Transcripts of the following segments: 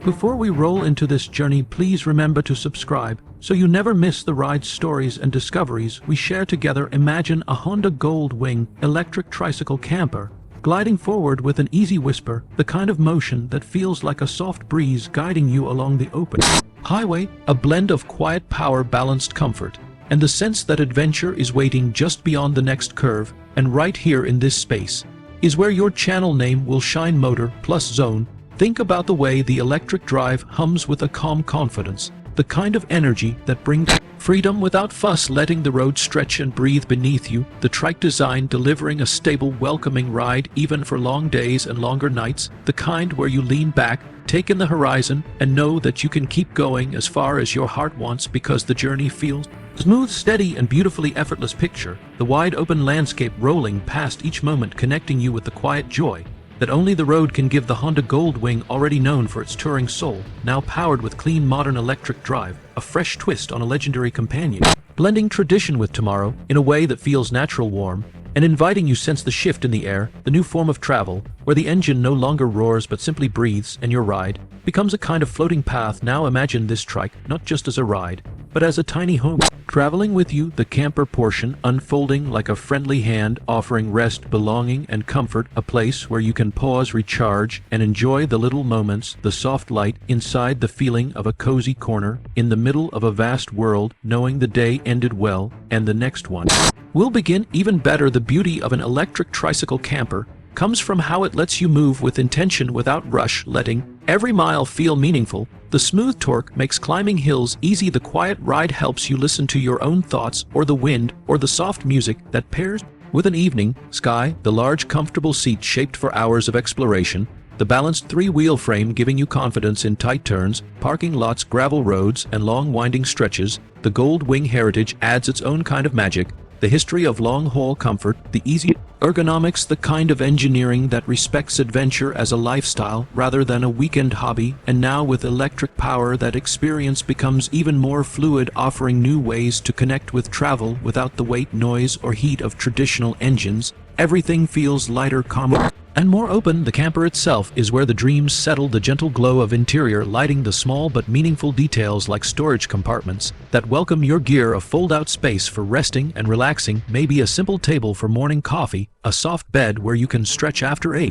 Before we roll into this journey, please remember to subscribe so you never miss the ride stories and discoveries we share together. Imagine a Honda Goldwing electric tricycle camper gliding forward with an easy whisper, the kind of motion that feels like a soft breeze guiding you along the open highway, a blend of quiet power, balanced comfort, and the sense that adventure is waiting just beyond the next curve. And right here in this space is where your channel name will shine. Motor Plus Zone. Think about the way the electric drive hums with a calm confidence, the kind of energy that brings freedom without fuss, letting the road stretch and breathe beneath you. The Trike design delivering a stable, welcoming ride even for long days and longer nights, the kind where you lean back, take in the horizon, and know that you can keep going as far as your heart wants because the journey feels smooth, steady, and beautifully effortless. Picture the wide open landscape rolling past each moment, connecting you with the quiet joy that only the road can give. The Honda Goldwing, already known for its touring soul, now powered with clean modern electric drive, a fresh twist on a legendary companion, blending tradition with tomorrow in a way that feels natural, warm, and inviting. You sense the shift in the air, the new form of travel, where the engine no longer roars but simply breathes, and your ride becomes a kind of floating path. Now imagine this trike not just as a ride, but as a tiny home traveling with you, the camper portion unfolding like a friendly hand, offering rest, belonging, and comfort, a place where you can pause, recharge, and enjoy the little moments, the soft light inside, the feeling of a cozy corner in the middle of a vast world, knowing the day ended well and the next one will begin even better. The beauty of an electric tricycle camper comes from how it lets you move with intention without rush, letting every mile feel meaningful. The smooth torque makes climbing hills easy. The quiet ride helps you listen to your own thoughts, or the wind, or the soft music that pairs with an evening sky. The large, comfortable seat shaped for hours of exploration. The balanced three-wheel frame giving you confidence in tight turns, parking lots, gravel roads, and long winding stretches. The Goldwing heritage adds its own kind of magic. The history of long-haul comfort, the easy ergonomics, the kind of engineering that respects adventure as a lifestyle rather than a weekend hobby. And now with electric power, that experience becomes even more fluid, offering new ways to connect with travel without the weight, noise, or heat of traditional engines. Everything feels lighter, calmer, and more open. The camper itself is where the dreams settle, the gentle glow of interior lighting the small but meaningful details like storage compartments that welcome your gear, a fold-out space for resting and relaxing, maybe a simple table for morning coffee, a soft bed where you can stretch after a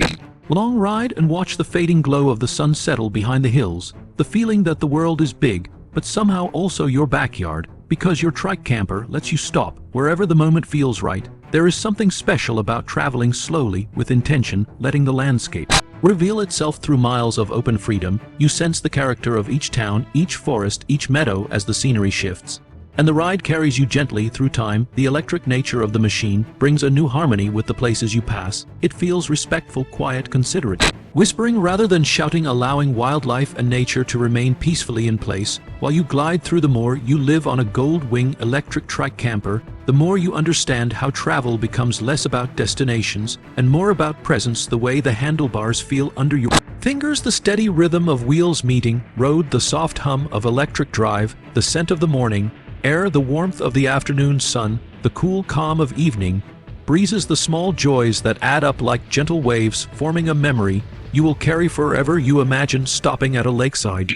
long ride and watch the fading glow of the sun settle behind the hills. The feeling that the world is big, but somehow also your backyard, because your Trike camper lets you stop wherever the moment feels right. There is something special about traveling slowly with intention, letting the landscape reveal itself through miles of open freedom. You sense the character of each town, each forest, each meadow as the scenery shifts, and the ride carries you gently through time. The electric nature of the machine brings a new harmony with the places you pass. It feels respectful, quiet, considerate, whispering rather than shouting, allowing wildlife and nature to remain peacefully in place while you glide through. The more you live on a Goldwing electric Trike camper, the more you understand how travel becomes less about destinations and more about presence. The way the handlebars feel under your fingers, the steady rhythm of wheels meeting road, the soft hum of electric drive, the scent of the morning air, the warmth of the afternoon sun, the cool calm of evening breezes, the small joys that add up like gentle waves, forming a memory you will carry forever. You imagine stopping at a lakeside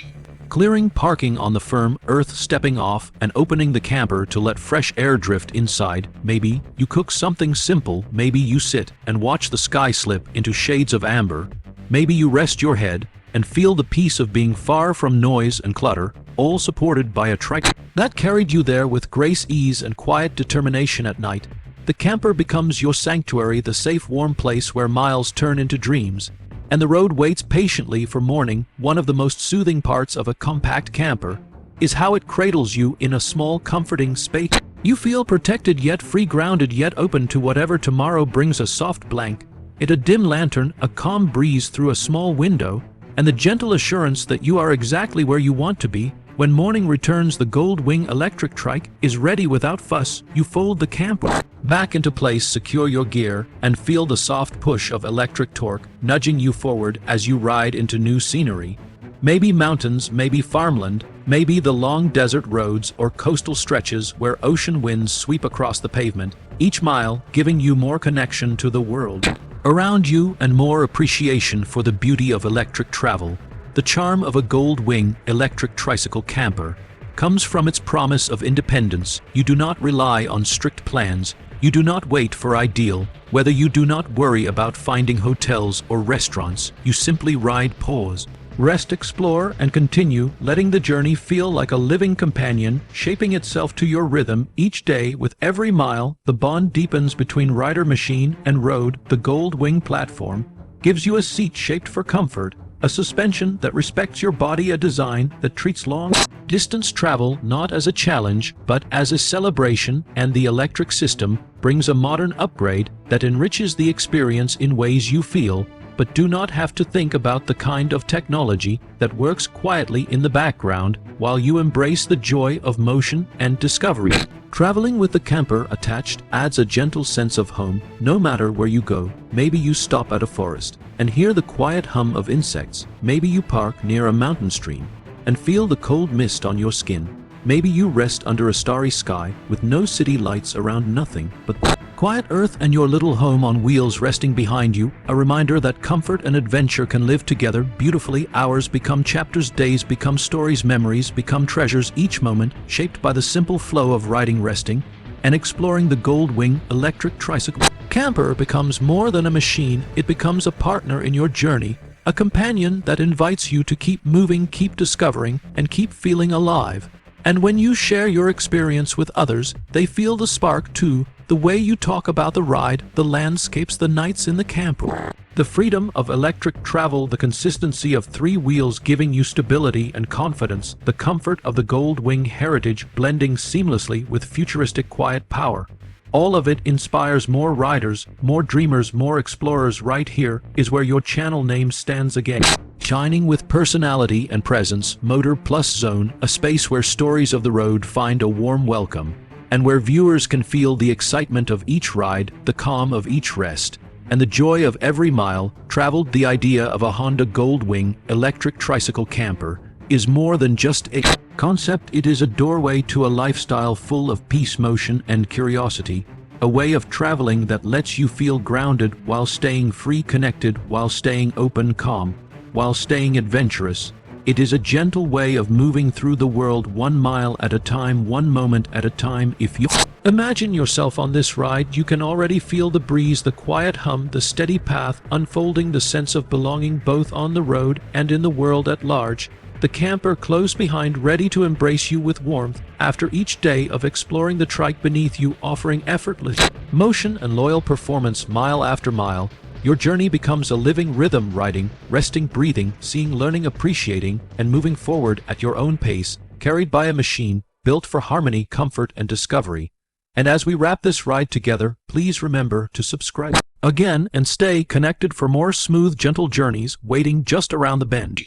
clearing, parking on the firm earth, stepping off and opening the camper to let fresh air drift inside. Maybe you cook something simple, maybe you sit and watch the sky slip into shades of amber, maybe you rest your head and feel the peace of being far from noise and clutter, all supported by a Trike that carried you there with grace, ease, and quiet determination. At night, the camper becomes your sanctuary, the safe, warm place where miles turn into dreams, and the road waits patiently for morning. One of the most soothing parts of a compact camper is how it cradles you in a small, comforting space. You feel protected yet free, grounded yet open to whatever tomorrow brings. A soft blanket, a dim lantern, a calm breeze through a small window, and the gentle assurance that you are exactly where you want to be. When morning returns, the Goldwing electric Trike is ready without fuss. You fold the camper back into place, secure your gear, and feel the soft push of electric torque nudging you forward as you ride into new scenery. Maybe mountains, maybe farmland, maybe the long desert roads or coastal stretches where ocean winds sweep across the pavement, each mile giving you more connection to the world around you and more appreciation for the beauty of electric travel. The charm of a Gold Wing electric tricycle camper comes from its promise of independence. You do not rely on strict plans. You do not wait for ideal weather. You do not worry about finding hotels or restaurants. You simply ride, pause, rest, explore, and continue, letting the journey feel like a living companion, shaping itself to your rhythm each day. With every mile, the bond deepens between rider, machine, and road. The Gold Wing platform gives you a seat shaped for comfort, a suspension that respects your body, a design that treats long-distance travel not as a challenge but as a celebration, and the electric system brings a modern upgrade that enriches the experience in ways you feel but do not have to think about. The kind of technology that works quietly in the background while you embrace the joy of motion and discovery. Traveling with the camper attached adds a gentle sense of home no matter where you go. Maybe you stop at a forest and hear the quiet hum of insects. Maybe you park near a mountain stream and feel the cold mist on your skin. Maybe you rest under a starry sky with no city lights around, nothing but quiet earth and your little home on wheels resting behind you, a reminder that comfort and adventure can live together beautifully. Hours become chapters, days become stories, memories become treasures, each moment shaped by the simple flow of riding, resting, and exploring. The Gold Wing electric tricycle camper becomes more than a machine. It becomes a partner in your journey, a companion that invites you to keep moving, keep discovering, and keep feeling alive. And when you share your experience with others, they feel the spark too. The way you talk about the ride, the landscapes, the nights in the camper. The freedom of electric travel, the consistency of three wheels giving you stability and confidence, the comfort of the Gold Wing heritage blending seamlessly with futuristic quiet power. All of it inspires more riders, more dreamers, more explorers. Right here is where your channel name stands again, shining with personality and presence. Motor Plus Zone, a space where stories of the road find a warm welcome, and where viewers can feel the excitement of each ride, the calm of each rest, and the joy of every mile traveled. The idea of a Honda Gold Wing electric tricycle camper is more than just a concept. It is a doorway to a lifestyle full of peace, motion, and curiosity, a way of traveling that lets you feel grounded while staying free, connected while staying open, calm while staying adventurous. It is a gentle way of moving through the world 1 mile at a time, 1 moment at a time. If you imagine yourself on this ride, you can already feel the breeze, the quiet hum, the steady path unfolding, the sense of belonging both on the road and in the world at large. The camper close behind, ready to embrace you with warmth after each day of exploring. The trike beneath you, offering effortless motion and loyal performance mile after mile. Your journey becomes a living rhythm, riding, resting, breathing, seeing, learning, appreciating, and moving forward at your own pace, carried by a machine built for harmony, comfort, and discovery. And as we wrap this ride together, please remember to subscribe again and stay connected for more smooth, gentle journeys waiting just around the bend.